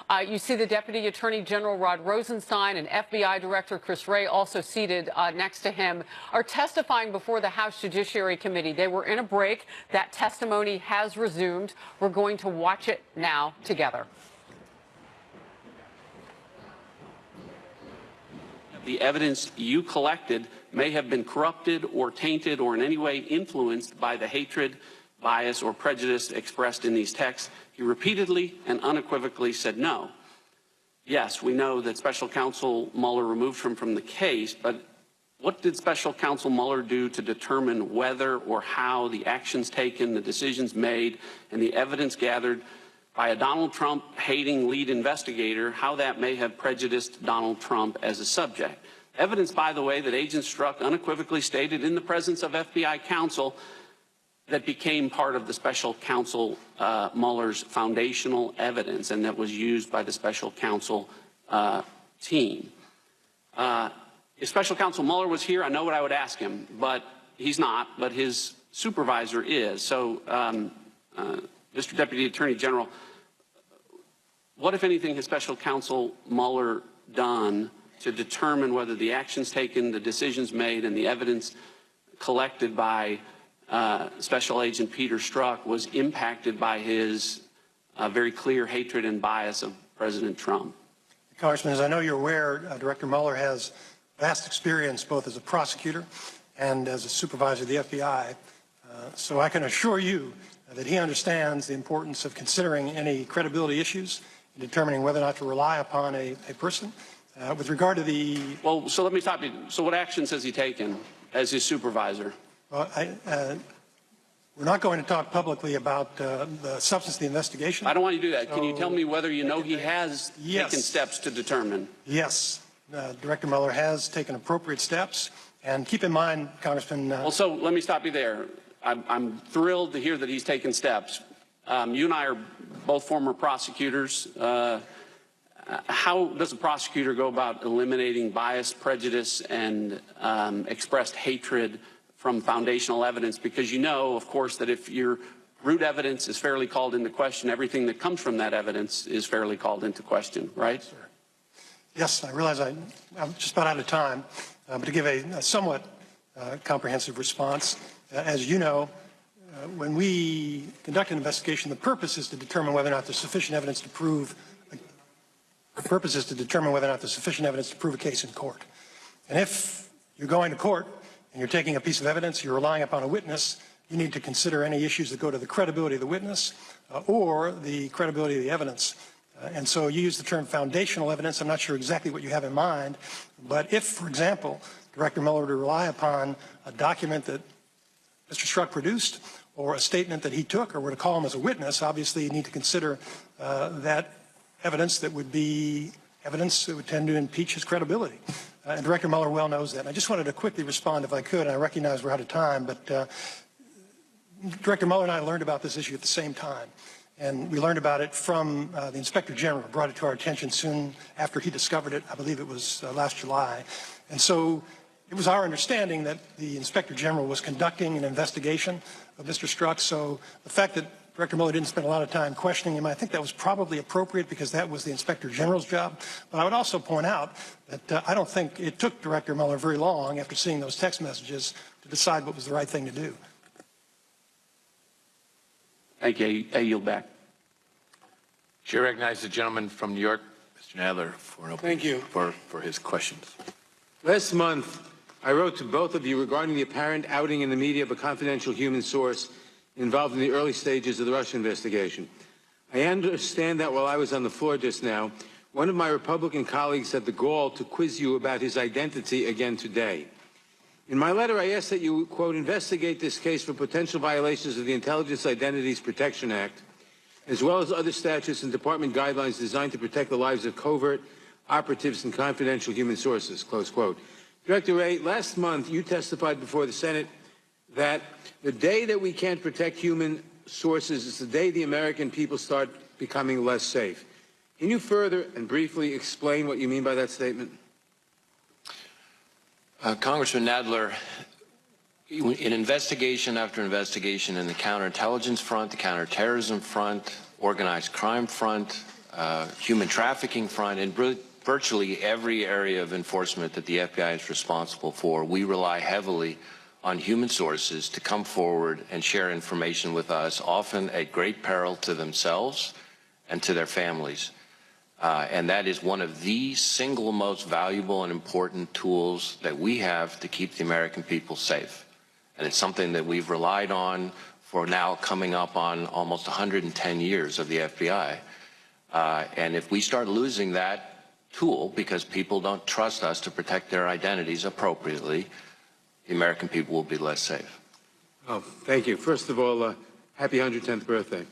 You see the Deputy Attorney General Rod Rosenstein and FBI Director Chris Wray also seated next to him are testifying before the House Judiciary Committee. They were in a break. That testimony has resumed. We're going to watch it now together. The evidence you collected may have been corrupted or tainted or in any way influenced by the hatred, bias, or prejudice expressed in these texts. He repeatedly and unequivocally said no. Yes, we know that Special Counsel Mueller removed him from the case, but what did Special Counsel Mueller do to determine whether or how the actions taken, the decisions made, and the evidence gathered by a Donald Trump-hating lead investigator, how that may have prejudiced Donald Trump as a subject? Evidence, by the way, that Agent Strzok unequivocally stated in the presence of FBI counsel that became part of the Special Counsel Mueller's foundational evidence and that was used by the Special Counsel team. If Special Counsel Mueller was here, I know what I would ask him, but he's not, but his supervisor is. So, Mr. Deputy Attorney General, what, if anything, has Special Counsel Mueller done to determine whether the actions taken, the decisions made, and the evidence collected by Special Agent Peter Strzok was impacted by his very clear hatred and bias of President Trump? Congressman, as I know you're aware, Director Mueller has vast experience both as a prosecutor and as a supervisor of the FBI, so I can assure you that he understands the importance of considering any credibility issues in determining whether or not to rely upon a person. With regard to the... Well, so let me stop you. So what actions has he taken as his supervisor? Well, we're not going to talk publicly about the substance of the investigation. I don't want you to do that. Can you tell me whether you know he has taken steps to determine? Yes. Director Mueller has taken appropriate steps. And keep in mind, Congressman... Well, so let me stop you there. I'm thrilled to hear that he's taken steps. You and I are both former prosecutors. How does a prosecutor go about eliminating bias, prejudice, and expressed hatred from foundational evidence? Because you know, of course, that if your root evidence is fairly called into question, everything that comes from that evidence is fairly called into question, right? Yes, sir. Yes, I realize I'm just about out of time, but to give a somewhat comprehensive response, as you know, when we conduct an investigation, the purpose is to determine whether or not there's sufficient evidence to prove a case in court. And if you're going to court and you're taking a piece of evidence, you're relying upon a witness, you need to consider any issues that go to the credibility of the witness or the credibility of the evidence. And so you use the term foundational evidence. I'm not sure exactly what you have in mind, but if, for example, Director Mueller were to rely upon a document that Mr. Strzok produced or a statement that he took or were to call him as a witness, obviously you need to consider that evidence that would be evidence that would tend to impeach his credibility. And Director Mueller well knows that. And I just wanted to quickly respond if I could, and I recognize we're out of time, but Director Mueller and I learned about this issue at the same time. And we learned about it from the Inspector General, who brought it to our attention soon after he discovered it. I believe it was last July. And so it was our understanding that the Inspector General was conducting an investigation of Mr. Strzok. So the fact that Director Mueller didn't spend a lot of time questioning him, I think that was probably appropriate because that was the Inspector General's job. But I would also point out that I don't think it took Director Mueller very long after seeing those text messages to decide what was the right thing to do. Thank you. I yield back. Chair recognizes the gentleman from New York, Mr. Nadler, for an opening. Thank you. For his questions. Last month, I wrote to both of you regarding the apparent outing in the media of a confidential human source involved in the early stages of the Russia investigation. I understand that while I was on the floor just now, one of my Republican colleagues had the gall to quiz you about his identity again today. In my letter, I asked that you, quote, investigate this case for potential violations of the Intelligence Identities Protection Act, as well as other statutes and department guidelines designed to protect the lives of covert operatives and confidential human sources, close quote. Director Wray, last month you testified before the Senate that the day that we can't protect human sources is the day the American people start becoming less safe. Can you further and briefly explain what you mean by that statement? Congressman Nadler, in investigation after investigation in the counterintelligence front, the counterterrorism front, organized crime front, human trafficking front, and virtually every area of enforcement that the FBI is responsible for, we rely heavily on human sources to come forward and share information with us, often at great peril to themselves and to their families. And that is one of the single most valuable and important tools that we have to keep the American people safe. And it's something that we've relied on for now coming up on almost 110 years of the FBI. And if we start losing that tool because people don't trust us to protect their identities appropriately, the American people will be less safe. Oh, thank you. First of all, happy 110th birthday.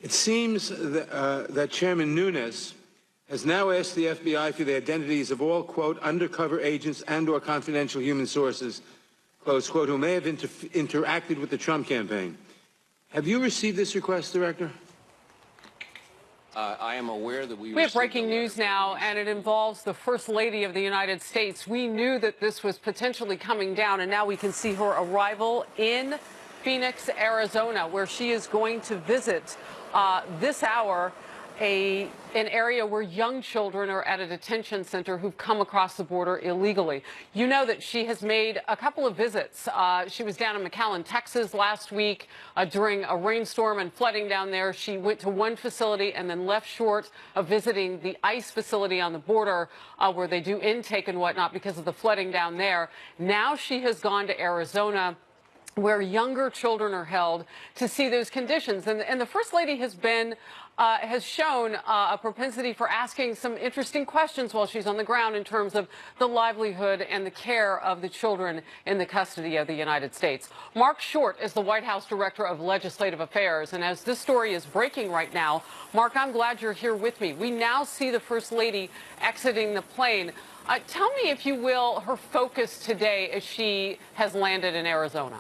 It seems that Chairman Nunes has now asked the FBI for the identities of all, quote, undercover agents and or confidential human sources, close quote, who may have interacted with the Trump campaign. Have you received this request, Director? I am aware that we have breaking news now, and it involves the First Lady of the United States. We knew that this was potentially coming down, and now we can see her arrival in Phoenix, Arizona, where she is going to visit this hour an area where young children are at a detention center who've come across the border illegally. You know that she has made a couple of visits. She was down in McAllen, Texas last week during a rainstorm and flooding down there. She went to one facility and then left short of visiting the ICE facility on the border where they do intake and whatnot because of the flooding down there. Now she has gone to Arizona, where younger children are held, to see those conditions. And the First Lady has shown a propensity for asking some interesting questions while she's on the ground in terms of the livelihood and the care of the children in the custody of the United States. Mark Short is the White House Director of Legislative Affairs. And as this story is breaking right now, Mark, I'm glad you're here with me. We now see the First Lady exiting the plane. Tell me, if you will, her focus today as she has landed in Arizona.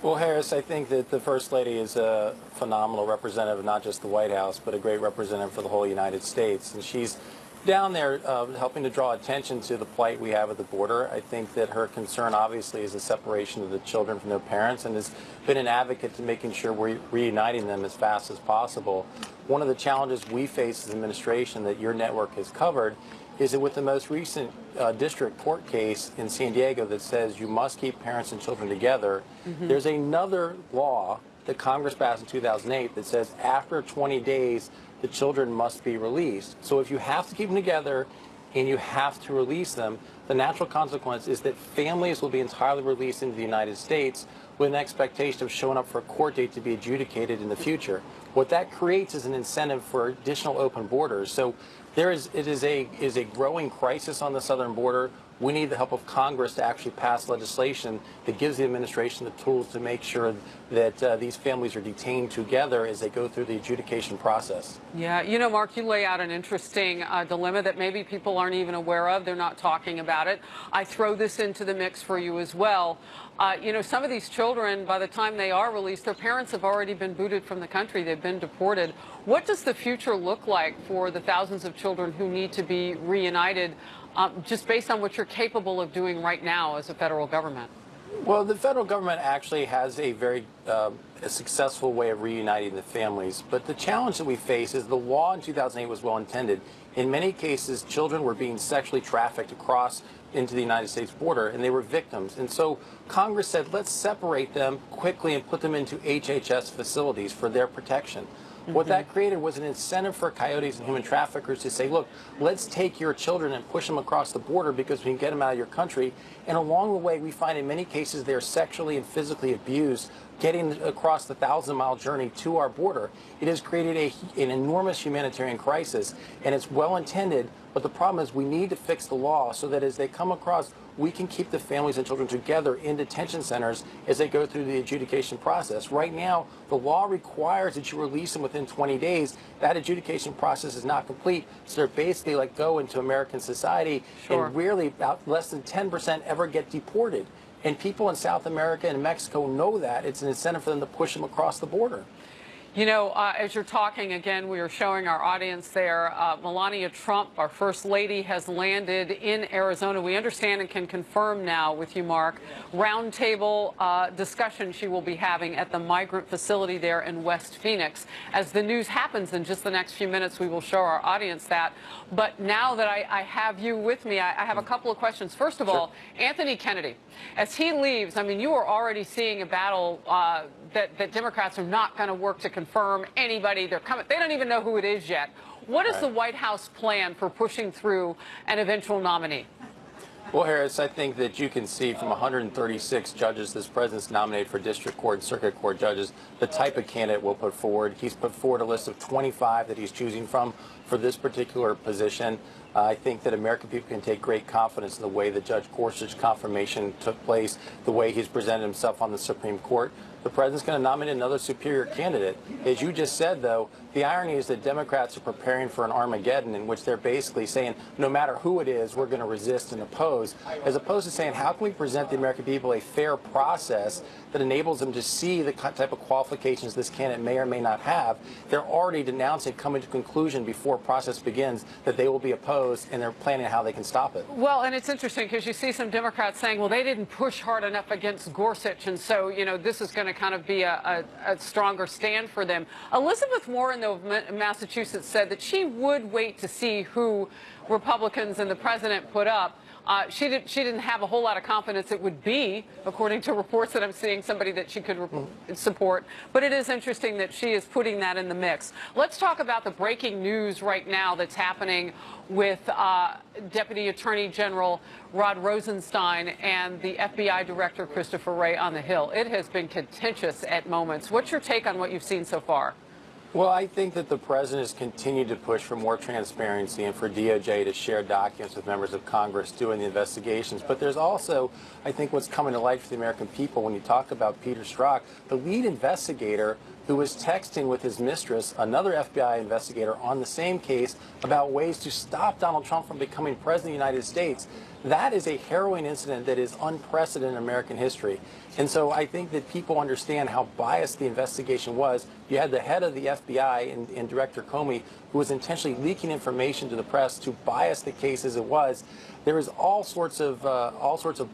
Well, Harris, I think that the First Lady is a phenomenal representative of not just the White House, but a great representative for the whole United States. And she's down there helping to draw attention to the plight we have at the border. I think that her concern, obviously, is the separation of the children from their parents, and has been an advocate to making sure we're reuniting them as fast as possible. One of the challenges we face as an administration that your network has covered is that with the most recent district court case in San Diego that says you must keep parents and children together, there's another law that Congress passed in 2008 that says after 20 days, the children must be released. So if you have to keep them together and you have to release them, the natural consequence is that families will be entirely released into the United States with an expectation of showing up for a court date to be adjudicated in the future. What that creates is an incentive for additional open borders. So it is a growing crisis on the southern border. We need the help of Congress to actually pass legislation that gives the administration the tools to make sure that these families are detained together as they go through the adjudication process. Yeah, you know, Mark, you lay out an interesting dilemma that maybe people aren't even aware of. They're not talking about it. I throw this into the mix for you as well. You know, some of these children, by the time they are released, their parents have already been booted from the country. They've been deported. What does the future look like for the thousands of children who need to be reunited, just based on what you're capable of doing right now as a federal government? Well, the federal government actually has a very a successful way of reuniting the families. But the challenge that we face is the law in 2008 was well intended. In many cases, children were being sexually trafficked across into the United States border, and they were victims. And so Congress said, let's separate them quickly and put them into HHS facilities for their protection. What that created was an incentive for coyotes and human traffickers to say, look, let's take your children and push them across the border because we can get them out of your country. And along the way, we find in many cases they're sexually and physically abused getting across the 1,000-mile journey to our border. It has created an enormous humanitarian crisis, and it's well intended, but the problem is we need to fix the law so that as they come across, we can keep the families and children together in detention centers as they go through the adjudication process. Right now, the law requires that you release them within 20 days. That adjudication process is not complete, so they're basically let go into American society, and rarely, about less than 10% ever get deported. And people in South America and Mexico know that. It's an incentive for them to push them across the border. You know, as you're talking again, we are showing our audience there. Melania Trump, our First Lady, has landed in Arizona. We understand and can confirm now with you, Mark, roundtable discussion she will be having at the migrant facility there in West Phoenix. As the news happens in just the next few minutes, we will show our audience that. But now that I have you with me, I have a couple of questions. First of all, Anthony Kennedy, as he leaves, I mean, you are already seeing a battle that Democrats are not going to work to confirm anybody. They're coming. They don't even know who it is yet. What is the White House plan for pushing through an eventual nominee? Well, Harris, I think that you can see from 136 judges this president's nominated for district court and circuit court judges the type of candidate we'll put forward. He's put forward a list of 25 that he's choosing from for this particular position. I think that American people can take great confidence in the way that Judge Gorsuch's confirmation took place, the way he's presented himself on the Supreme Court. The president's going to nominate another superior candidate. As you just said, though, the irony is that Democrats are preparing for an Armageddon in which they're basically saying, no matter who it is, we're going to resist and oppose, as opposed to saying, how can we present the American people a fair process that enables them to see the type of qualifications this candidate may or may not have. They're already denouncing, coming to conclusion before process begins that they will be opposed, and they're planning how they can stop it. Well, and it's interesting because you see some Democrats saying, well, they didn't push hard enough against Gorsuch, and so, you know, this is going to kind of be a stronger stand for them. Elizabeth Warren, though, of Massachusetts, said that she would wait to see who Republicans and the president put up. She didn't have a whole lot of confidence it would be, according to reports that I'm seeing, somebody that she could support. But it is interesting that she is putting that in the mix. Let's talk about the breaking news right now that's happening with Deputy Attorney General Rod Rosenstein and the FBI Director Christopher Wray on the Hill. It has been contentious at moments. What's your take on what you've seen so far? Well, I think that the president has continued to push for more transparency and for DOJ to share documents with members of Congress doing the investigations. But there's also, I think, what's coming to light for the American people when you talk about Peter Strzok, the lead investigator who was texting with his mistress, another FBI investigator, on the same case about ways to stop Donald Trump from becoming president of the United States. That is a harrowing incident that is unprecedented in American history. And so I think that people understand how biased the investigation was. You had the head of the FBI and Director Comey, who was intentionally leaking information to the press to bias the case as it was. There is all sorts of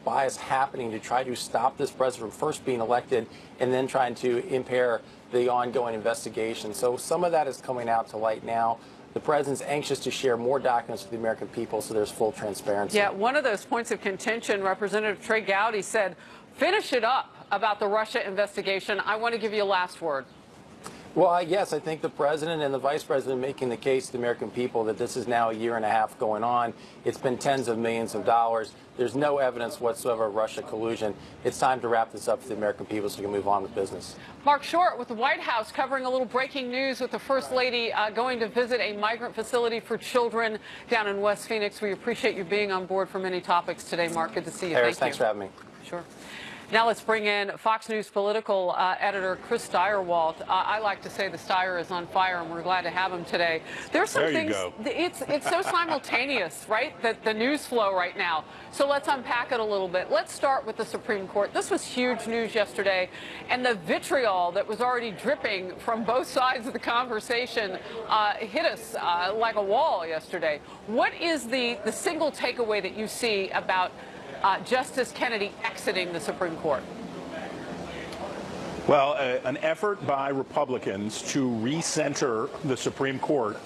bias happening to try to stop this president from first being elected and then trying to impair the ongoing investigation. So some of that is coming out to light now. The president's anxious to share more documents with the American people so there's full transparency. Yeah, one of those points of contention, Representative Trey Gowdy said, finish it up about the Russia investigation. I want to give you a last word. Well, yes, I think the president and the vice president are making the case to the American people that this is now a year and a half going on. It's been tens of millions of dollars. There's no evidence whatsoever of Russia collusion. It's time to wrap this up for the American people so we can move on with business. Mark Short with the White House covering a little breaking news with the First Lady going to visit a migrant facility for children down in West Phoenix. We appreciate you being on board for many topics today, Mark. Good to see you. Harris, thanks for having me. Sure. Now let's bring in Fox News political editor Chris Steyerwalt. I like to say the Steyer is on fire, and we're glad to have him today. There's some things. It's so simultaneous, right? The news flow right now. So let's unpack it a little bit. Let's start with the Supreme Court. This was huge news yesterday, and the vitriol that was already dripping from both sides of the conversation hit us like a wall yesterday. What is the single takeaway that you see about Justice Kennedy exiting the Supreme Court? Well, an effort by Republicans to recenter the Supreme Court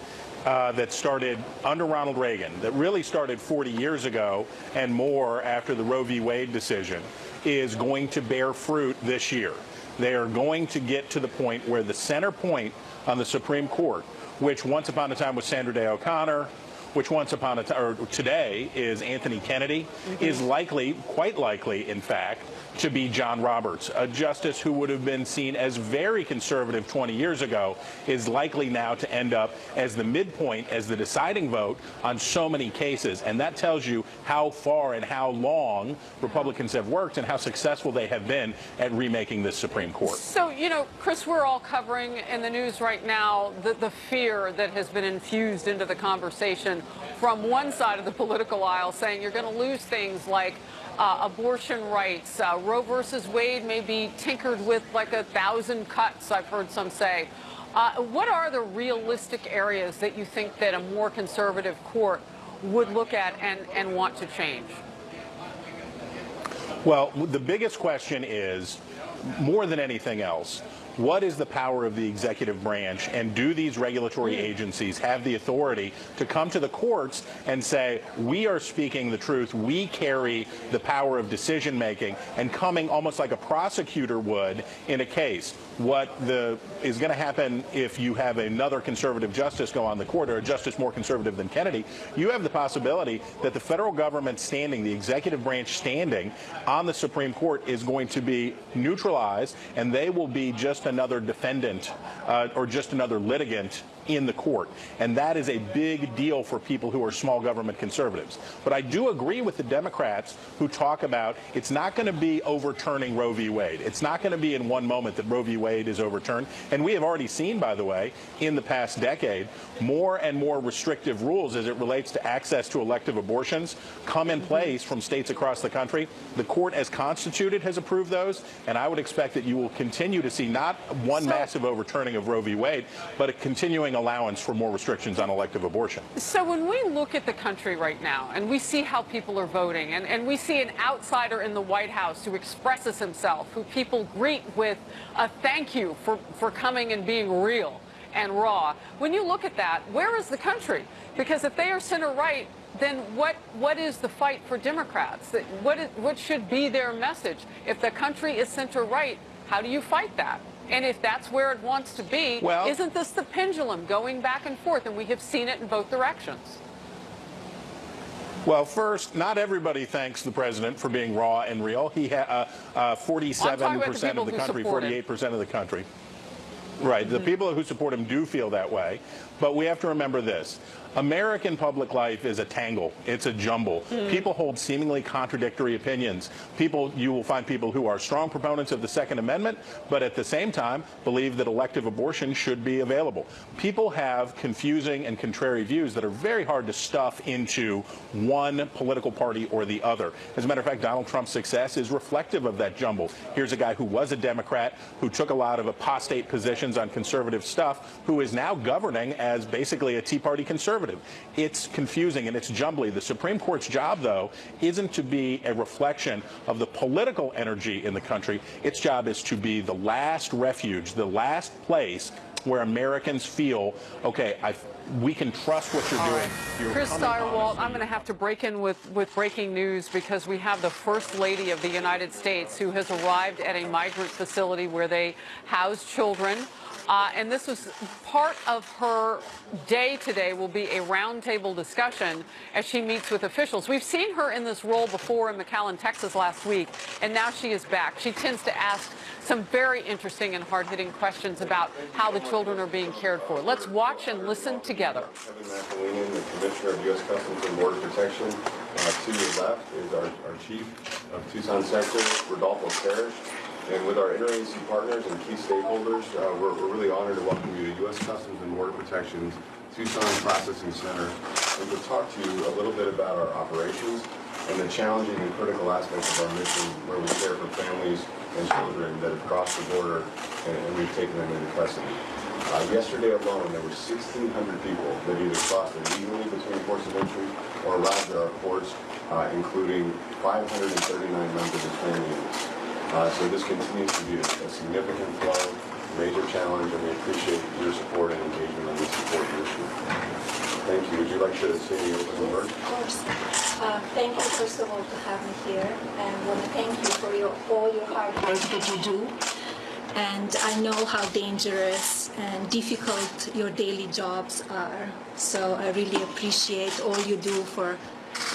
that started under Ronald Reagan, that really started 40 years ago and more after the Roe v. Wade decision, is going to bear fruit this year. They are going to get to the point where the center point on the Supreme Court, which once upon a time was Sandra Day O'Connor, which once upon a time, or today, is Anthony Kennedy, is likely, quite likely, in fact, to be John Roberts, a justice who would have been seen as very conservative 20 years ago, is likely now to end up as the midpoint, as the deciding vote on so many cases. And that tells you how far and how long Republicans have worked and how successful they have been at remaking this Supreme Court. So, you know, Chris, we're all covering in the news right now the fear that has been infused into the conversation from one side of the political aisle, saying you're going to lose things like abortion rights. Roe versus Wade may be tinkered with like 1,000 cuts, I've heard some say. What are the realistic areas that you think that a more conservative court would look at and want to change? Well, the biggest question is, more than anything else, what is the power of the executive branch, and do these regulatory agencies have the authority to come to the courts and say, we are speaking the truth, we carry the power of decision making, and coming almost like a prosecutor would in a case? What is going to happen if you have another conservative justice go on the court, or a justice more conservative than Kennedy? You have the possibility that the federal government standing, the executive branch standing on the Supreme Court, is going to be neutralized, and they will be just another defendant or just another litigant in the court. And that is a big deal for people who are small government conservatives. But I do agree with the Democrats who talk about it's not going to be overturning Roe v. Wade. It's not going to be in one moment that Roe v. Wade is overturned. And we have already seen, by the way, in the past decade, more and more restrictive rules as it relates to access to elective abortions come in place from states across the country. The court, as constituted, has approved those, and I would expect that you will continue to see not one massive overturning of Roe v. Wade, but a continuing allowance for more restrictions on elective abortion. So when we look at the country right now and we see how people are voting, and we see an outsider in the White House who expresses himself, who people greet with a thank you for coming and being real and raw, when you look at that, where is the country? Because if they are center-right, then what is the fight for Democrats? What should be their message? If the country is center-right, how do you fight that? And if that's where it wants to be, well, isn't this the pendulum going back and forth? And we have seen it in both directions. Well, first, not everybody thanks the president for being raw and real. He had 47% of the country, 48% of the country. Right. The people who support him do feel that way. But we have to remember this. American public life is a tangle. It's a jumble. People hold seemingly contradictory opinions. You will find people who are strong proponents of the Second Amendment, but at the same time believe that elective abortion should be available. People have confusing and contrary views that are very hard to stuff into one political party or the other. As a matter of fact, Donald Trump's success is reflective of that jumble. Here's a guy who was a Democrat, who took a lot of apostate positions on conservative stuff, who is now governing as basically a Tea Party conservative. It's confusing and it's jumbly. The Supreme Court's job, though, isn't to be a reflection of the political energy in the country. Its job is to be the last refuge, the last place where Americans feel, okay, we can trust what you're doing. Right. Chris Stirewalt, I'm going to have to break in with breaking news, because we have the First Lady of the United States who has arrived at a migrant facility where they house children. And this was part of her day today, will be a roundtable discussion as she meets with officials. We've seen her in this role before in McAllen, Texas last week, and now she is back. She tends to ask some very interesting and hard-hitting questions about how the children are being cared for. Let's watch and listen together. Kevin McAleenan, the Commissioner of U.S. Customs and Border Protection. To your left is our Chief of Tucson Sector, Rodolfo Parrish. And with our interagency partners and key stakeholders, we're really honored to welcome you to U.S. Customs and Border Protection's Tucson Processing Center, and to talk to you a little bit about our operations and the challenging and critical aspects of our mission, where we care for families and children that have crossed the border and we've taken them into custody. Yesterday alone, there were 1,600 people that either crossed illegally between ports of entry or arrived at our ports, including 539 members of family units. So this continues to be a significant flow, major challenge, and we appreciate your support and engagement on this important issue. Thank you. Would you like to say any opening words? Of course. Thank you, first of all, to have me here, and I want to thank you for all your hard work that you do. And I know how dangerous and difficult your daily jobs are. So I really appreciate all you do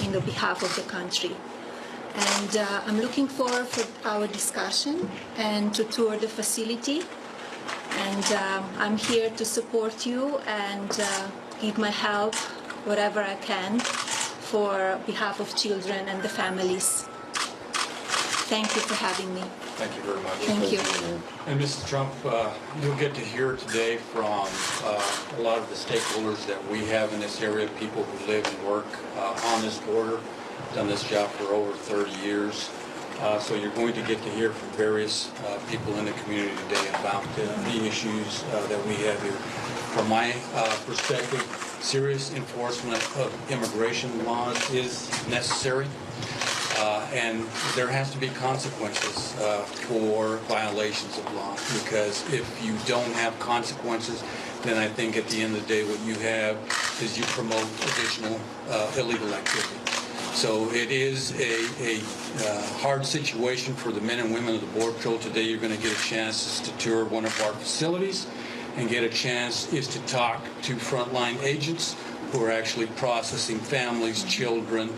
in the behalf of the country. And I'm looking forward for our discussion and to tour the facility. And I'm here to support you and give my help, whatever I can, for behalf of children and the families. Thank you for having me. Thank you very much. Thank you. And Mrs. Trump, you'll get to hear today from a lot of the stakeholders that we have in this area, people who live and work on this border. Done this job for over 30 years. So you're going to get to hear from various people in the community today about the issues that we have here. From my perspective, serious enforcement of immigration laws is necessary, and there has to be consequences for violations of law, because if you don't have consequences, then I think at the end of the day what you have is you promote additional illegal activity. So it is a hard situation for the men and women of the Border Patrol. Today you're going to get a chance to tour one of our facilities and get a chance is to talk to frontline agents who are actually processing families, children,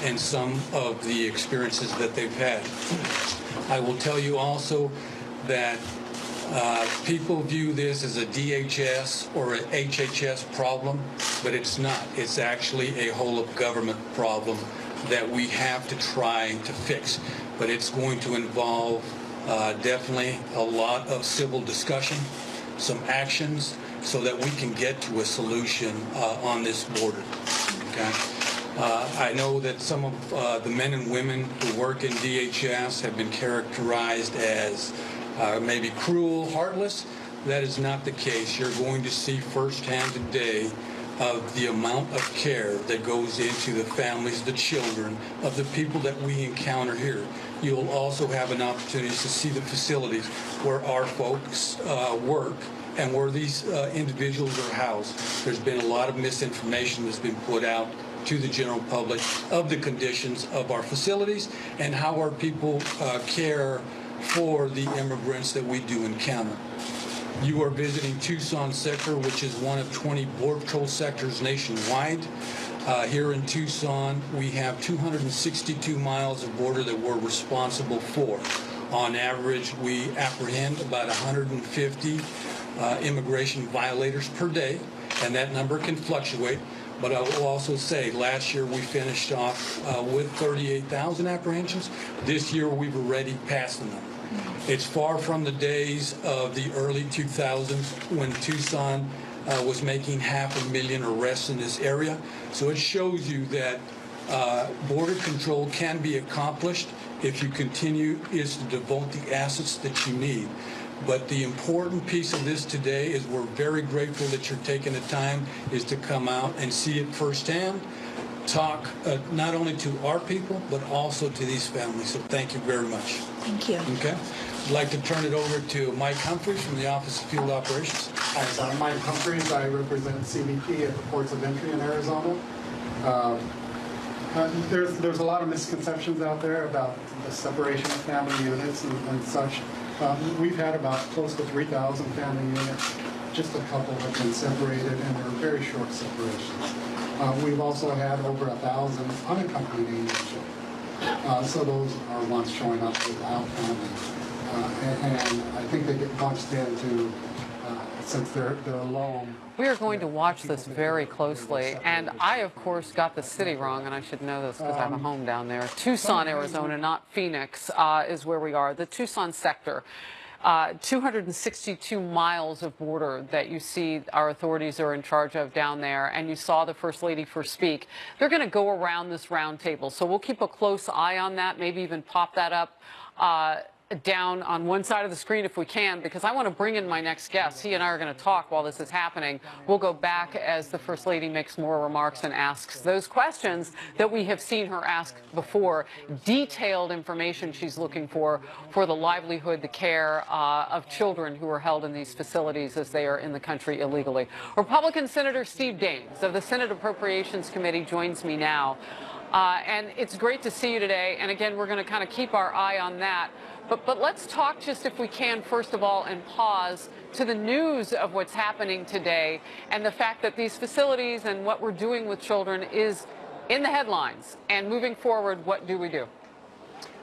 and some of the experiences that they've had. I will tell you also that people view this as a DHS or an HHS problem, but it's not. It's actually a whole of government problem that we have to try to fix. But it's going to involve definitely a lot of civil discussion, some actions, so that we can get to a solution on this border. Okay? I know that some of the men and women who work in DHS have been characterized as maybe cruel, heartless. That is not the case. You're going to see firsthand today of the amount of care that goes into the families, the children, of the people that we encounter here. You'll also have an opportunity to see the facilities where our folks work and where these individuals are housed. There's been a lot of misinformation that's been put out to the general public of the conditions of our facilities and how our people care for the immigrants that we do encounter. You are visiting Tucson sector, which is one of 20 Border Patrol sectors nationwide. Here in Tucson, we have 262 miles of border that we're responsible for. On average, we apprehend about 150 immigration violators per day, and that number can fluctuate. But I will also say, last year we finished off with 38,000 apprehensions. This year we've already passed the number. It's far from the days of the early 2000s when Tucson was making 500,000 arrests in this area. So it shows you that border control can be accomplished if you continue is to devote the assets that you need. But the important piece of this today is we're very grateful that you're taking the time is to come out and see it firsthand, talk not only to our people, but also to these families. So thank you very much. Thank you. Okay. I'd like to turn it over to Mike Humphreys from the Office of Field Operations. Hi, so I'm Mike Humphreys. I represent CBP at the ports of entry in Arizona. There's a lot of misconceptions out there about the separation of family units and such. We've had about close to 3,000 family units. Just a couple have been separated, and they're very short separations. We've also had over 1,000 unaccompanied alien children. So those are ones showing up without family. And I think they get bunched into, since they're alone. We are going to watch this very closely, and I, of course, got the city wrong, and I should know this because I have a home down there. Tucson, Arizona, not Phoenix, is where we are. The Tucson sector. 262 miles of border that you see our authorities are in charge of down there, and you saw the First Lady first speak. They're going to go around this round table, so we'll keep a close eye on that, maybe even pop that up down on one side of the screen if we can, because I want to bring in my next guest. He and I are going to talk while this is happening. We'll go back as the First Lady makes more remarks and asks those questions that we have seen her ask before. Detailed information she's looking for the livelihood, the care of children who are held in these facilities as they are in the country illegally. Republican Senator Steve Daines of the Senate Appropriations Committee joins me now. And it's great to see you today. And again, we're going to kind of keep our eye on that. But let's talk just, if we can, first of all, and pause to the news of what's happening today and the fact that these facilities and what we're doing with children is in the headlines. And moving forward, what do we do?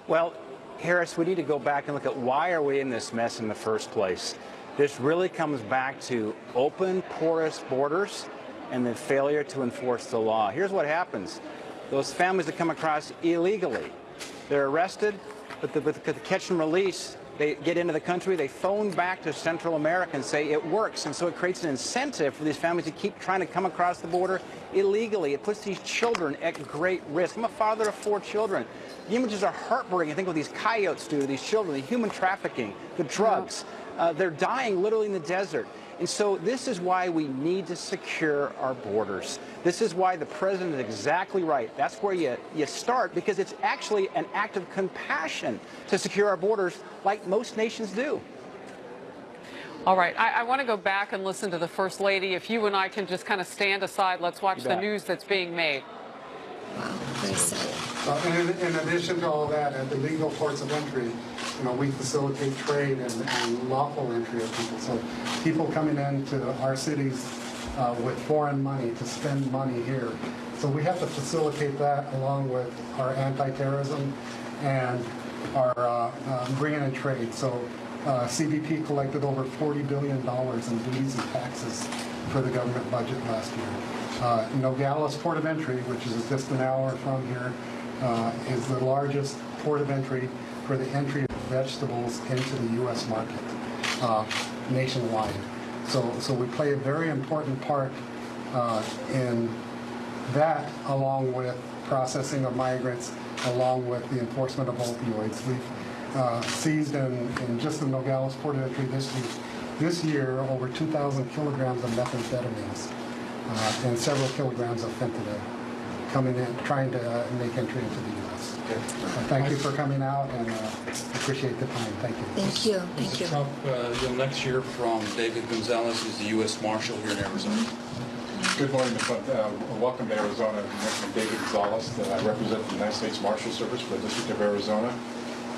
Well, Harris, we need to go back and look at why are we in this mess in the first place. This really comes back to open, porous borders and the failure to enforce the law. Here's what happens. Those families that come across illegally, they're arrested, but with the catch and release, they get into the country, they phone back to Central America and say it works. And so it creates an incentive for these families to keep trying to come across the border illegally. It puts these children at great risk. I'm a father of 4 children. The images are heartbreaking. I think what these coyotes do to these children, the human trafficking, the drugs. They're dying literally in the desert. And so this is why we need to secure our borders. This is why the president is exactly right. That's where you start, because it's actually an act of compassion to secure our borders like most nations do. All right, I want to go back and listen to the First Lady. If you and I can just kind of stand aside, let's watch the news that's being made. Wow, very sad. In addition to all that, at the legal ports of entry, we facilitate trade and lawful entry of people. So people coming into our cities with foreign money to spend money here. So we have to facilitate that along with our anti-terrorism and our bringing in trade. So CBP collected over $40 billion in duties and taxes for the government budget last year. Nogales Port of Entry, which is just an hour from here, is the largest port of entry for the entry of vegetables into the U.S. market nationwide. So we play a very important part in that, along with processing of migrants, along with the enforcement of opioids. We've seized in just the Nogales Port of Entry this year over 2,000 kilograms of methamphetamines and several kilograms of fentanyl coming in, trying to make entry into the U.S. Thank you for coming out, and appreciate the time. Thank you. Thank you. Thank you. Mr. Trump, you'll next hear from David Gonzalez, who's the U.S. Marshal here in Arizona. Good morning, welcome to Arizona. I'm David Gonzalez. I represent the United States Marshal Service for the District of Arizona.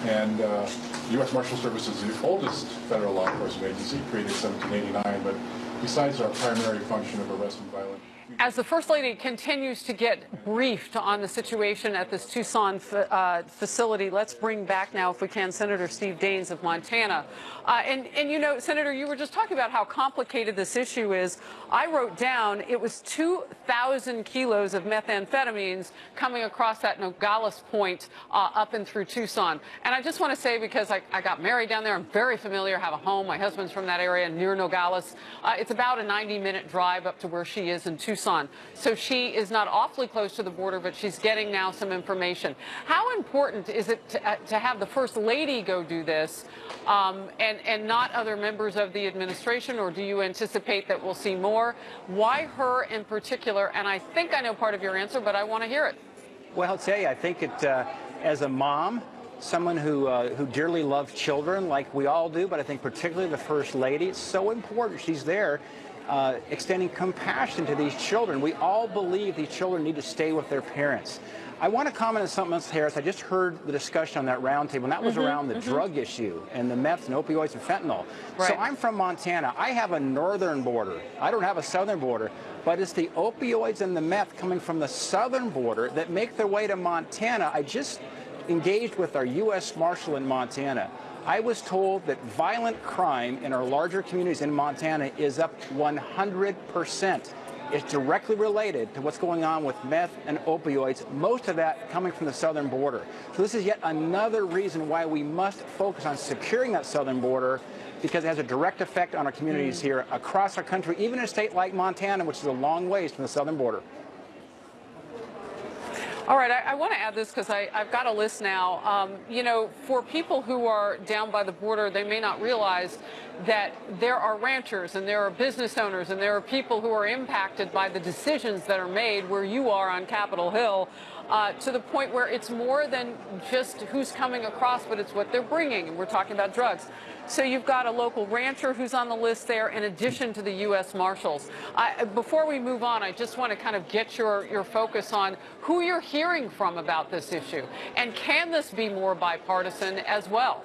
And the U.S. Marshal Service is the oldest federal law enforcement agency, created in 1789, but besides our primary function of arresting violent... As the First Lady continues to get briefed on the situation at this Tucson facility, let's bring back now, if we can, Senator Steve Daines of Montana. And you know, Senator, you were just talking about how complicated this issue is. I wrote down it was 2,000 kilos of methamphetamines coming across that Nogales Point up and through Tucson. And I just want to say, because I got married down there, I'm very familiar, have a home. My husband's from that area near Nogales. It's about a 90-minute drive up to where she is in Tucson. So she is not awfully close to the border, but she's getting now some information. How important is it to have the First Lady go do this and not other members of the administration, or do you anticipate that we'll see more? Why her in particular? And I think I know part of your answer, but I want to hear it. Well, I'll tell you, I think it, as a mom, someone who dearly loves children, like we all do, but I think particularly the First Lady, it's so important she's there extending compassion to these children. We all believe these children need to stay with their parents. I want to comment on something else, Harris. I just heard the discussion on that roundtable, and that was around the drug issue and the meth and opioids and fentanyl. Right. So I'm from Montana. I have a northern border. I don't have a southern border. But it's the opioids and the meth coming from the southern border that make their way to Montana. I just engaged with our U.S. Marshal in Montana. I was told that violent crime in our larger communities in Montana is up 100%. It's directly related to what's going on with meth and opioids, most of that coming from the southern border. So this is yet another reason why we must focus on securing that southern border, because it has a direct effect on our communities here across our country, even in a state like Montana, which is a long ways from the southern border. All right, I want to add this because I've got a list now. You know, for people who are down by the border, they may not realize that there are ranchers and there are business owners and there are people who are impacted by the decisions that are made where you are on Capitol Hill, to the point where it's more than just who's coming across, but it's what they're bringing. And we're talking about drugs. So you've got a local rancher who's on the list there, in addition to the U.S. Marshals. Before we move on, I just want to kind of get your focus on who you're hearing from about this issue. And can this be more bipartisan as well?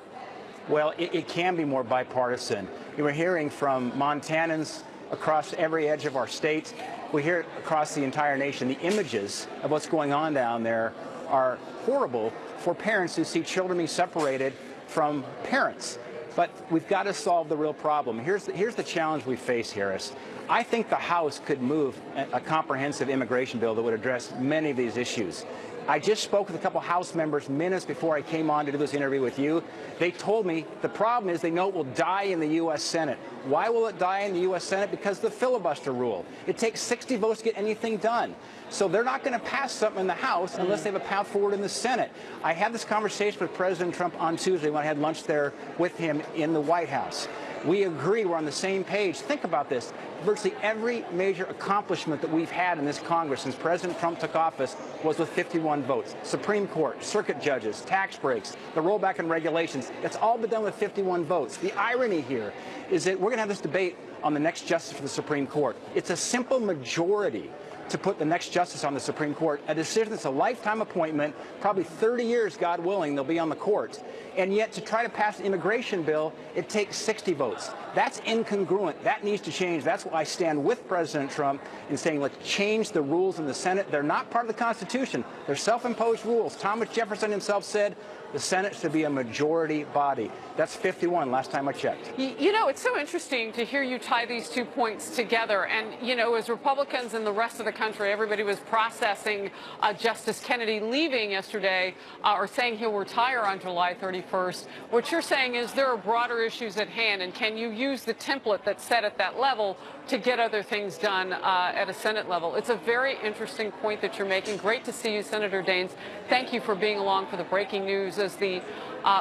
Well, it can be more bipartisan. We're hearing from Montanans across every edge of our state. We hear it across the entire nation. The images of what's going on down there are horrible for parents who see children being separated from parents. But we've got to solve the real problem. Here's the challenge we face, Harris. I think the House could move a comprehensive immigration bill that would address many of these issues. I just spoke with a couple House members minutes before I came on to do this interview with you. They told me the problem is they know it will die in the U.S. Senate. Why will it die in the U.S. Senate? Because of the filibuster rule. It takes 60 votes to get anything done. So they're not going to pass something in the House unless they have a path forward in the Senate. I had this conversation with President Trump on Tuesday when I had lunch there with him in the White House. We agree, we're on the same page. Think about this. Virtually every major accomplishment that we've had in this Congress since President Trump took office was with 51 votes. Supreme Court, circuit judges, tax breaks, the rollback in regulations. It's all been done with 51 votes. The irony here is that we're going to have this debate on the next justice for the Supreme Court. It's a simple majority to put the next justice on the Supreme Court, a decision that's a lifetime appointment, probably 30 years, God willing, they'll be on the court. And yet to try to pass an immigration bill, it takes 60 votes. That's incongruent. That needs to change. That's why I stand with President Trump in saying, let's change the rules in the Senate. They're not part of the Constitution. They're self-imposed rules. Thomas Jefferson himself said the Senate should be a majority body. That's 51 last time I checked. You know, it's so interesting to hear you tie these 2 points together. And, you know, as Republicans and the rest of the country, everybody was processing Justice Kennedy leaving yesterday or saying he'll retire on July 31st. What you're saying is there are broader issues at hand. And can you use the template that's set at that level to get other things done at a Senate level? It's a very interesting point that you're making. Great to see you, Senator Daines. Thank you for being along for the breaking news as the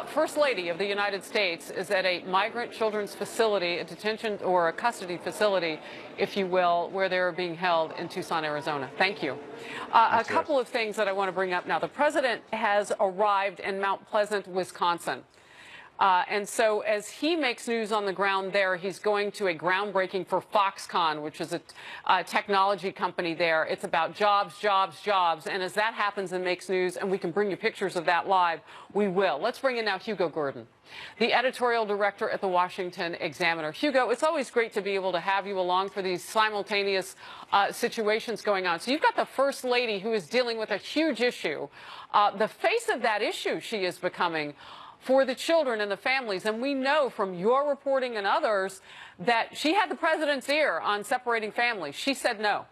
First Lady of the United States is at a migrant children's facility, a detention or a custody facility, if you will, where they're being held in Tucson, Arizona. Thank you. A couple of things that I want to bring up now. The president has arrived in Mount Pleasant, Wisconsin. And so as he makes news on the ground there, he's going to a groundbreaking for Foxconn, which is a technology company there. It's about jobs, jobs, jobs. And as that happens and makes news, and we can bring you pictures of that live, we will. Let's bring in now Hugo Gordon, the editorial director at the Washington Examiner. Hugo, it's always great to be able to have you along for these simultaneous situations going on. So you've got the First Lady who is dealing with a huge issue. The face of that issue she is becoming for the children and the families. And we know from your reporting and others that she had the president's ear on separating families. She said no.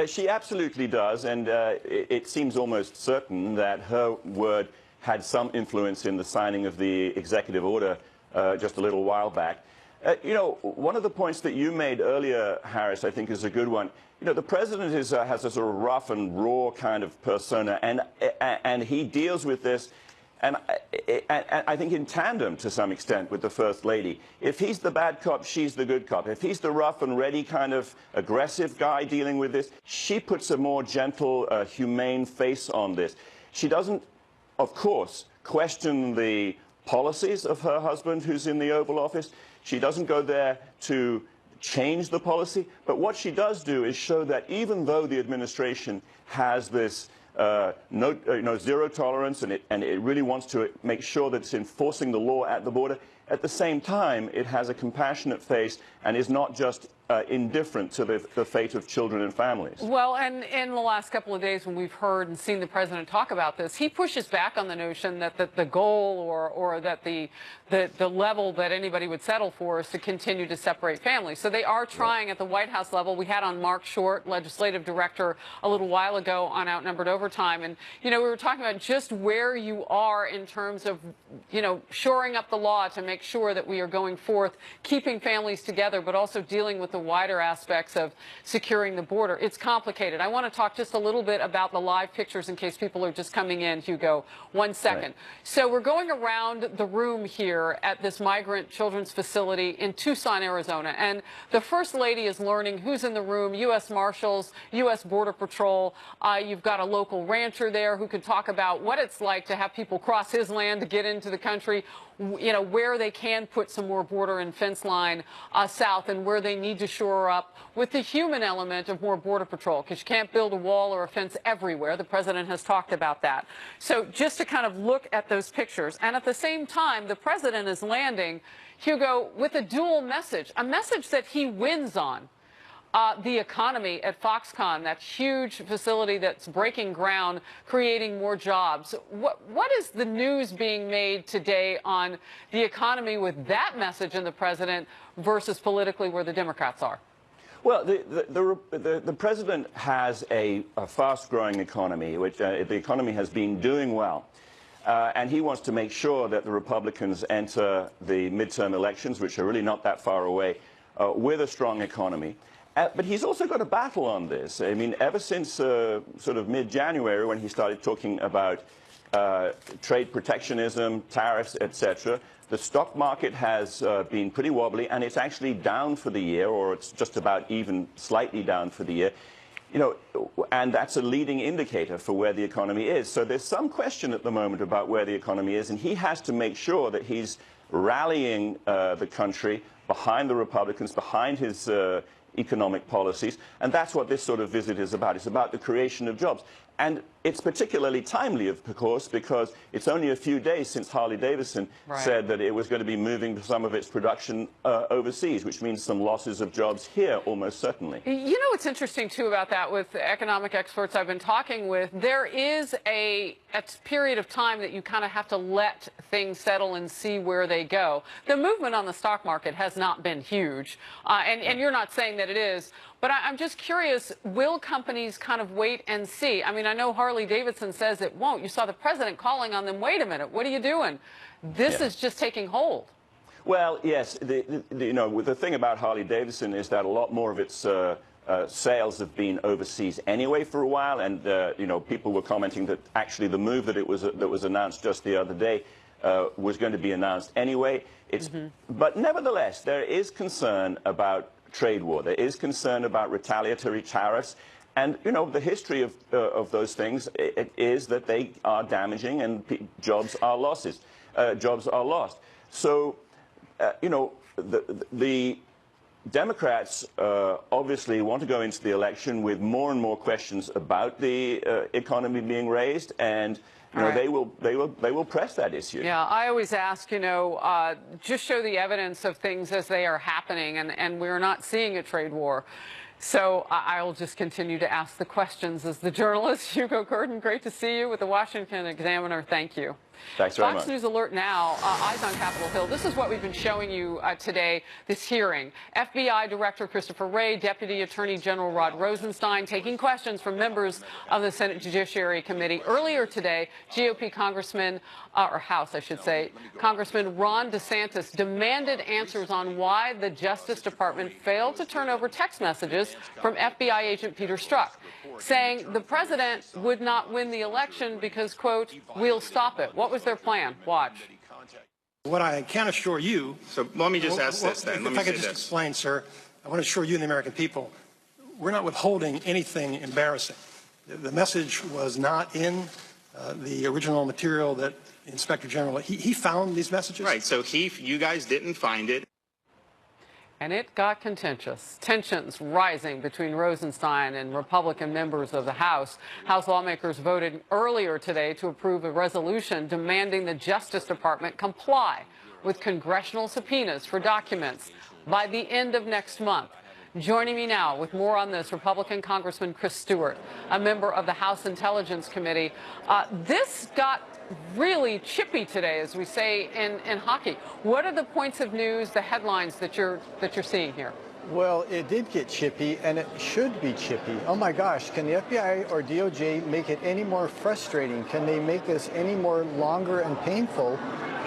She absolutely does, and it seems almost certain that her word had some influence in the signing of the executive order just a little while back. You know, one of the points that you made earlier, Harris, I think is a good one. You know, the president has a sort of rough and raw kind of persona, and he deals with this, and I think in tandem to some extent with the First Lady. If he's the bad cop, she's the good cop. If he's the rough and ready kind of aggressive guy dealing with this, she puts a more gentle, humane face on this. She doesn't, of course, question the policies of her husband who's in the Oval Office. She doesn't go there to change the policy. But what she does do is show that even though the administration has this zero tolerance, and it really wants to make sure that it's enforcing the law at the border, at the same time, it has a compassionate face and is not just indifferent to the fate of children and families. Well, and in the last couple of days when we've heard and seen the president talk about this, he pushes back on the notion that the goal or that the level that anybody would settle for is to continue to separate families. So they are trying at the White House level. We had on Mark Short, legislative director, a little while ago on Outnumbered Overtime. And, you know, we were talking about just where you are in terms of, you know, shoring up the law to make sure that we are going forth, keeping families together, but also dealing with the wider aspects of securing the border. It's complicated. I want to talk just a little bit about the live pictures in case people are just coming in, Hugo. 1 second. Right. So we're going around the room here at this migrant children's facility in Tucson, Arizona. And the First Lady is learning who's in the room, U.S. Marshals, U.S. Border Patrol. You've got a local rancher there who can talk about what it's like to have people cross his land to get into the country, you know, where they can put some more border and fence line south and where they need to shore up with the human element of more Border Patrol, because you can't build a wall or a fence everywhere. The president has talked about that. So just to kind of look at those pictures. And at the same time, the president is landing, Hugo, with a dual message, a message that he wins on. The economy at Foxconn, that huge facility that's breaking ground, creating more jobs. What is the news being made today on the economy with that message in the president versus politically where the Democrats are? Well, the president has a fast-growing economy, which the economy has been doing well. And he wants to make sure that the Republicans enter the midterm elections, which are really not that far away, with a strong economy. But he's also got a battle on this. I mean, ever since sort of mid-January, when he started talking about trade protectionism, tariffs, etc., the stock market has been pretty wobbly, and it's actually down for the year, or it's just about even slightly down for the year. You know, and that's a leading indicator for where the economy is. So there's some question at the moment about where the economy is, and he has to make sure that he's rallying the country behind the Republicans, behind his economic policies, and that's what this sort of visit is about. It's about the creation of jobs. And it's particularly timely, of course, because it's only a few days since Harley-Davidson said that it was going to be moving some of its production overseas, which means some losses of jobs here, almost certainly. You know what's interesting, too, about that with economic experts I've been talking with? There is a period of time that you kind of have to let things settle and see where they go. The movement on the stock market has not been huge, and you're not saying that it is. But I'm just curious, will companies kind of wait and see? I mean, I know Harley-Davidson says it won't. You saw the president calling on them, wait a minute, what are you doing? This is just taking hold. Well, yes. You know, the thing about Harley-Davidson is that a lot more of its sales have been overseas anyway for a while. And, you know, people were commenting that actually the move that was announced just the other day was going to be announced anyway. But nevertheless, there is concern about trade war. There is concern about retaliatory tariffs. And, you know, the history of those things is that they are damaging and jobs are losses. Jobs are lost. So, you know, the Democrats obviously want to go into the election with more and more questions about the economy being raised, and you know, they will press that issue. Yeah, I always ask, you know, just show the evidence of things as they are happening, and we're not seeing a trade war. So I'll just continue to ask the questions as the journalist. Hugo Gurdon, great to see you with the Washington Examiner. Thank you. Thanks very much. Fox News Alert now, eyes on Capitol Hill. This is what we've been showing you today, this hearing. FBI Director Christopher Wray, Deputy Attorney General Rod Rosenstein taking questions from members of the Senate Judiciary Committee. Earlier today, GOP Congressman, or House, I should say, Congressman Ron DeSantis demanded answers on why the Justice Department failed to turn over text messages from FBI agent Peter Strzok, saying the president would not win the election because, quote, we'll stop it. What was their plan? Watch. What I can assure you... So let me just ask this then. If I could just explain, sir, I want to assure you and the American people, we're not withholding anything embarrassing. The message was not in the original material that the Inspector General... He found these messages. Right, so you guys didn't find it. And it got contentious. Tensions rising between Rosenstein and Republican members of the House. House lawmakers voted earlier today to approve a resolution demanding the Justice Department comply with congressional subpoenas for documents by the end of next month. Joining me now with more on this, Republican Congressman Chris Stewart, a member of the House Intelligence Committee. This got really chippy today, as we say in hockey. What are the points of news, the headlines that you're seeing here? Well, it did get chippy, and it should be chippy. Oh my gosh, can the FBI or DOJ make it any more frustrating? Can they make this any more longer and painful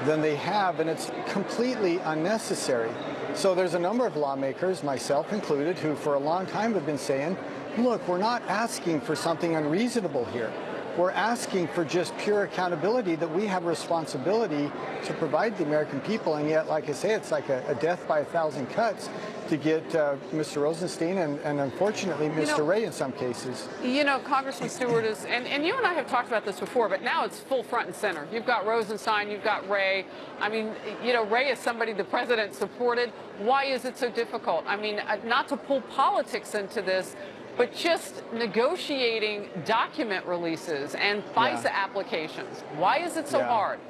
than they have? And it's completely unnecessary. So there's a number of lawmakers, myself included, who for a long time have been saying, look, we're not asking for something unreasonable here. We're asking for just pure accountability, that we have a responsibility to provide the American people. And yet, like I say, it's like a death by 1,000 cuts to get Mr. Rosenstein and unfortunately Mr. Wray in some cases. You know, Congressman Stewart is, and you and I have talked about this before, but now it's full front and center. You've got Rosenstein, you've got Wray. I mean, you know, Wray is somebody the president supported. Why is it so difficult? I mean, not to pull politics into this, but just negotiating document releases and FISA applications. Why is it so hard?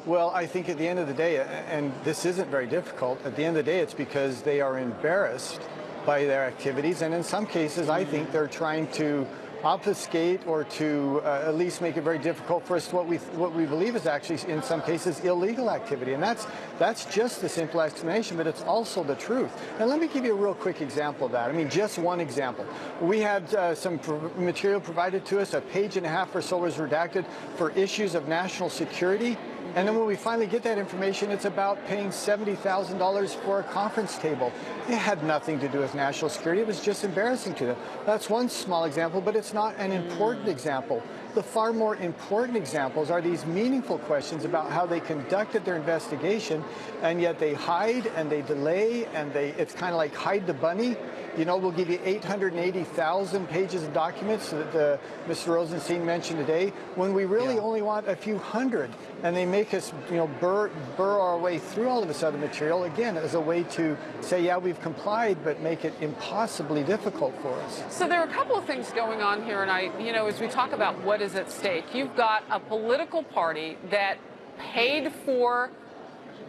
Well, I think at the end of the day, and this isn't very difficult, at the end of the day, it's because they are embarrassed by their activities. And in some cases, I think they're trying to obfuscate or to at least make it very difficult for us to what we believe is actually in some cases illegal activity. And that's just the simple explanation, but it's also the truth. And let me give you a real quick example of that. I mean, just one example. We had some material provided to us, a page and a half or so was redacted for issues of national security. And then when we finally get that information, it's about paying $70,000 for a conference table. It had nothing to do with national security. It was just embarrassing to them. That's one small example, but it's not an important example. The far more important examples are these meaningful questions about how they conducted their investigation, and yet they hide and they delay, and it's kind of like hide the bunny. You know, we'll give you 880,000 pages of documents that Mr. Rosenstein mentioned today, when we really only want a few hundred, and they make us, you know, burr our way through all of this other material, again, as a way to say, yeah, we've complied, but make it impossibly difficult for us. So there are a couple of things going on here, and you know, as we talk about what is at stake, you've got a political party that paid for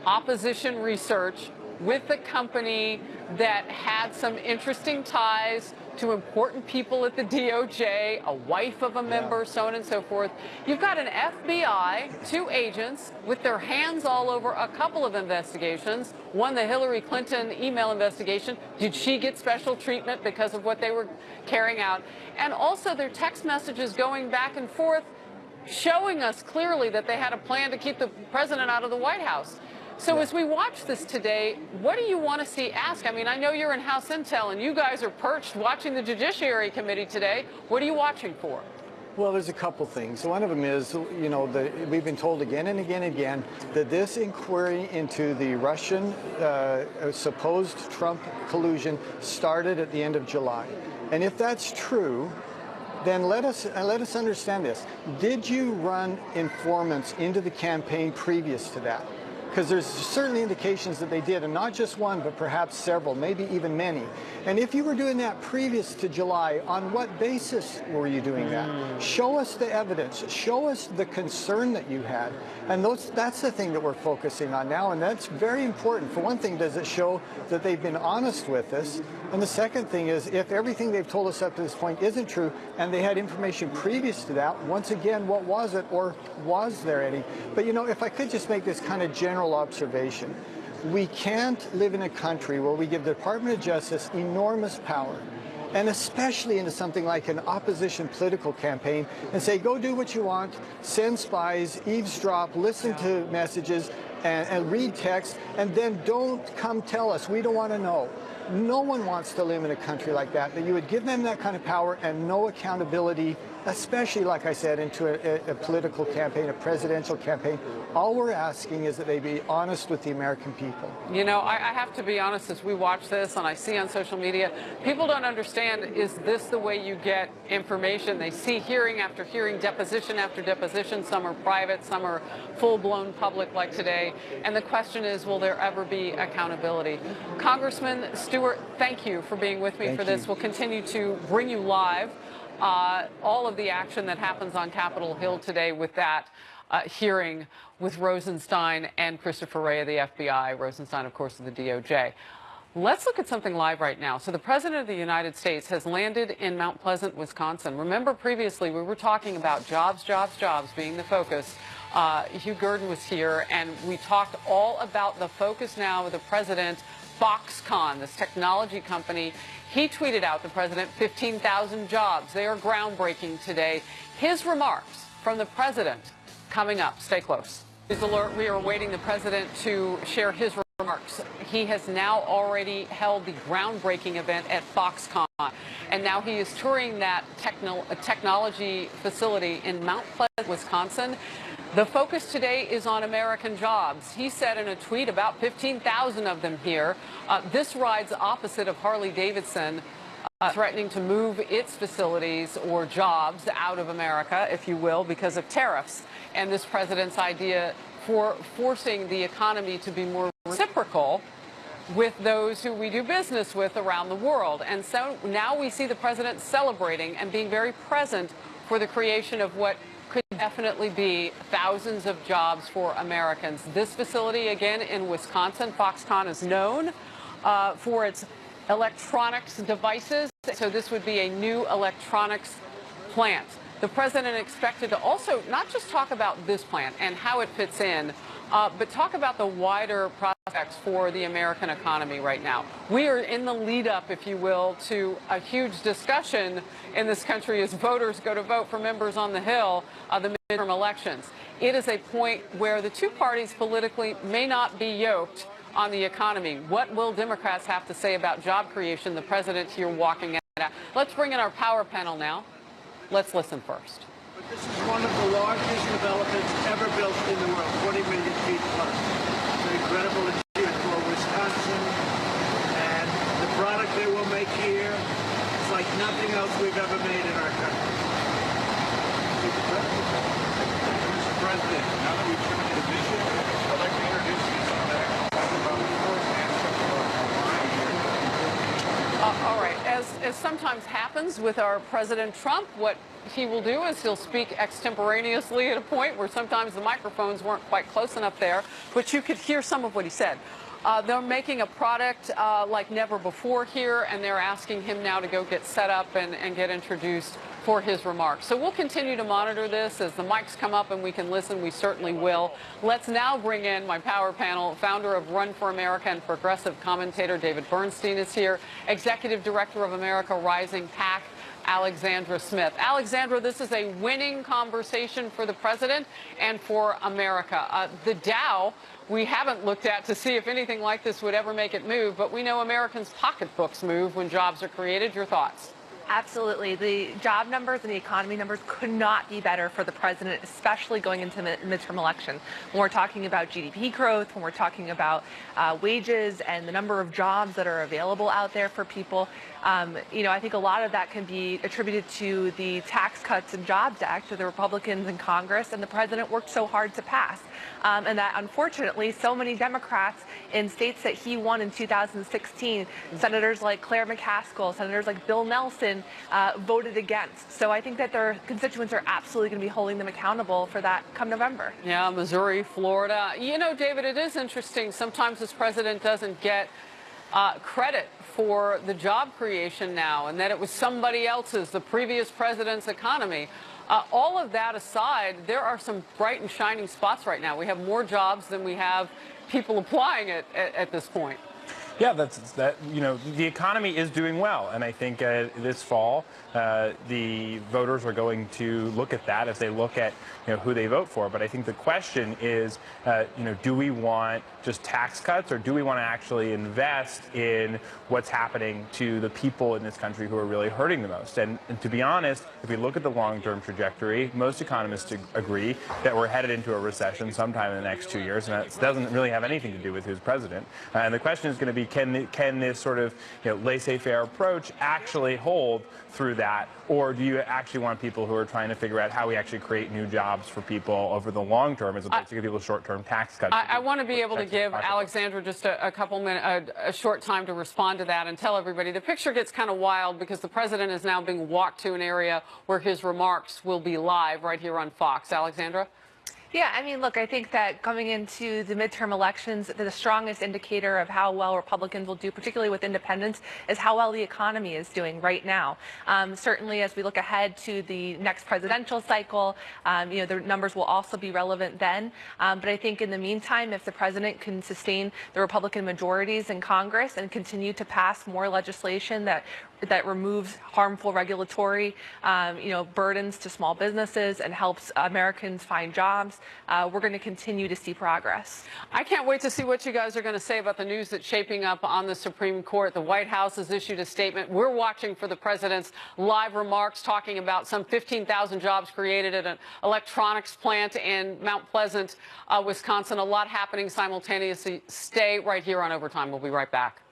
opposition research with a company that had some interesting ties to important people at the DOJ, a wife of a member, so on and so forth. You've got an FBI, 2 agents with their hands all over a couple of investigations. One, the Hillary Clinton email investigation. Did she get special treatment because of what they were carrying out? And also their text messages going back and forth, showing us clearly that they had a plan to keep the president out of the White House. So as we watch this today, what do you want to see asked? I mean, I know you're in House Intel, and you guys are perched watching the Judiciary Committee today. What are you watching for? Well, there's a couple things. One of them is, you know, we've been told again and again and again that this inquiry into the Russian supposed Trump collusion started at the end of July. And if that's true, then let us understand this. Did you run informants into the campaign previous to that? Because there's certainly indications that they did, and not just one, but perhaps several, maybe even many. And if you were doing that previous to July, on what basis were you doing that? Show us the evidence. Show us the concern that you had. And that's the thing that we're focusing on now, and that's very important. For one thing, does it show that they've been honest with us? And the second thing is, if everything they've told us up to this point isn't true, and they had information previous to that, once again, what was it, or was there any? But, you know, if I could just make this kind of general observation. We can't live in a country where we give the Department of Justice enormous power, and especially into something like an opposition political campaign, and say, go do what you want, send spies, eavesdrop, listen to messages, and read text, and then don't come tell us. We don't want to know. No one wants to live in a country like that, that you would give them that kind of power and no accountability, especially, like I said, into a political campaign, a presidential campaign. All we're asking is that they be honest with the American people. You know, I have to be honest, as we watch this and I see on social media, people don't understand, is this the way you get information? They see hearing after hearing, deposition after deposition. Some are private, some are full-blown public like today. And the question is, will there ever be accountability? Congressman Stewart, thank you for being with me for this. We'll continue to bring you live all of the action that happens on Capitol Hill today with that hearing with Rosenstein and Christopher Wray of the FBI. Rosenstein, of course, of the DOJ. Let's look at something live right now. So the President of the United States has landed in Mount Pleasant, Wisconsin. Remember previously we were talking about jobs, jobs, jobs being the focus. Hugh Gurdon was here, and we talked all about the focus now of the President. Foxconn, this technology company, he tweeted out, the President, 15,000 jobs. They are groundbreaking today. His remarks from the President coming up. Stay close. News alert, we are awaiting the President to share his remarks. He has now already held the groundbreaking event at Foxconn, and now he is touring that technology facility in Mount Pleasant, Wisconsin. The focus today is on American jobs. He said in a tweet about 15,000 of them here. This rides opposite of Harley-Davidson, threatening to move its facilities or jobs out of America, if you will, because of tariffs. And this president's idea for forcing the economy to be more reciprocal with those who we do business with around the world. And so now we see the president celebrating and being very present for the creation of what could definitely be thousands of jobs for Americans. This facility, again, in Wisconsin, Foxconn is known for its electronics devices. So this would be a new electronics plant. The president expected to also not just talk about this plant and how it fits in, but talk about the wider prospects for the American economy right now. We are in the lead up, if you will, to a huge discussion in this country as voters go to vote for members on the Hill of the midterm elections. It is a point where the two parties politically may not be yoked on the economy. What will Democrats have to say about job creation? The president here walking out. Let's bring in our power panel now. Let's listen first. But this is one of the largest developments ever built in the world, 20 million feet plus. It's an incredible achievement for Wisconsin, and the product they will make here is like nothing else we've ever made in our country. Mr. President, now that we've shown you the vision, I'd like to introduce you to some of the actual talk about firsthand some of our line here. All right. As sometimes happens with our President Trump, what he will do is he'll speak extemporaneously at a point where sometimes the microphones weren't quite close enough there, but you could hear some of what he said. They're making a product like never before here, and they're asking him now to go get set up and get introduced for his remarks. So we'll continue to monitor this as the mics come up and we can listen. We certainly will. Let's now bring in my power panel. Founder of Run for America and progressive commentator David Bernstein is here. Executive Director of America Rising PAC, Alexandra Smith. Alexandra, this is a winning conversation for the president and for America. The Dow, we haven't looked at to see if anything like this would ever make it move, but we know Americans' pocketbooks move when jobs are created. Your thoughts? Absolutely. The job numbers and the economy numbers could not be better for the president, especially going into midterm election. When we're talking about GDP growth, when we're talking about wages and the number of jobs that are available out there for people, I think a lot of that can be attributed to the Tax Cuts and Jobs Act that the Republicans in Congress and the president worked so hard to pass. And that, unfortunately, so many Democrats in states that he won in 2016, senators like Claire McCaskill, senators like Bill Nelson, voted against. So I think that their constituents are absolutely going to be holding them accountable for that come November. Yeah, Missouri, Florida. You know, David, it is interesting. Sometimes this president doesn't get credit for the job creation now, and that it was somebody else's, the previous president's economy. All of that aside, there are some bright and shining spots right now. We have more jobs than we have people applying at this point. Yeah, the economy is doing well, and I think this fall the voters are going to look at that as they look at who they vote for. But I think the question is, do we want just tax cuts, or do we want to actually invest in what's happening to the people in this country who are really hurting the most? And to be honest, if we look at the long-term trajectory, most economists agree that we're headed into a recession sometime in the next 2 years, and that doesn't really have anything to do with who's president. And the question is going to be, can this sort of laissez-faire approach actually hold through that, or do you actually want people who are trying to figure out how we actually create new jobs for people over the long term as opposed to give people short-term tax cuts? I want to be able to give Alexandra just a couple minutes, a short time to respond to that and tell everybody the picture gets kind of wild because the president is now being walked to an area where his remarks will be live right here on Fox. Alexandra? Yeah, I mean, look, I think that coming into the midterm elections, the strongest indicator of how well Republicans will do, particularly with independents, is how well the economy is doing right now. Certainly, as we look ahead to the next presidential cycle, the numbers will also be relevant then. But I think in the meantime, if the president can sustain the Republican majorities in Congress and continue to pass more legislation that removes harmful regulatory, burdens to small businesses and helps Americans find jobs, we're going to continue to see progress. I can't wait to see what you guys are going to say about the news that's shaping up on the Supreme Court. The White House has issued a statement. We're watching for the president's live remarks talking about some 15,000 jobs created at an electronics plant in Mount Pleasant, Wisconsin. A lot happening simultaneously. Stay right here on Overtime. We'll be right back.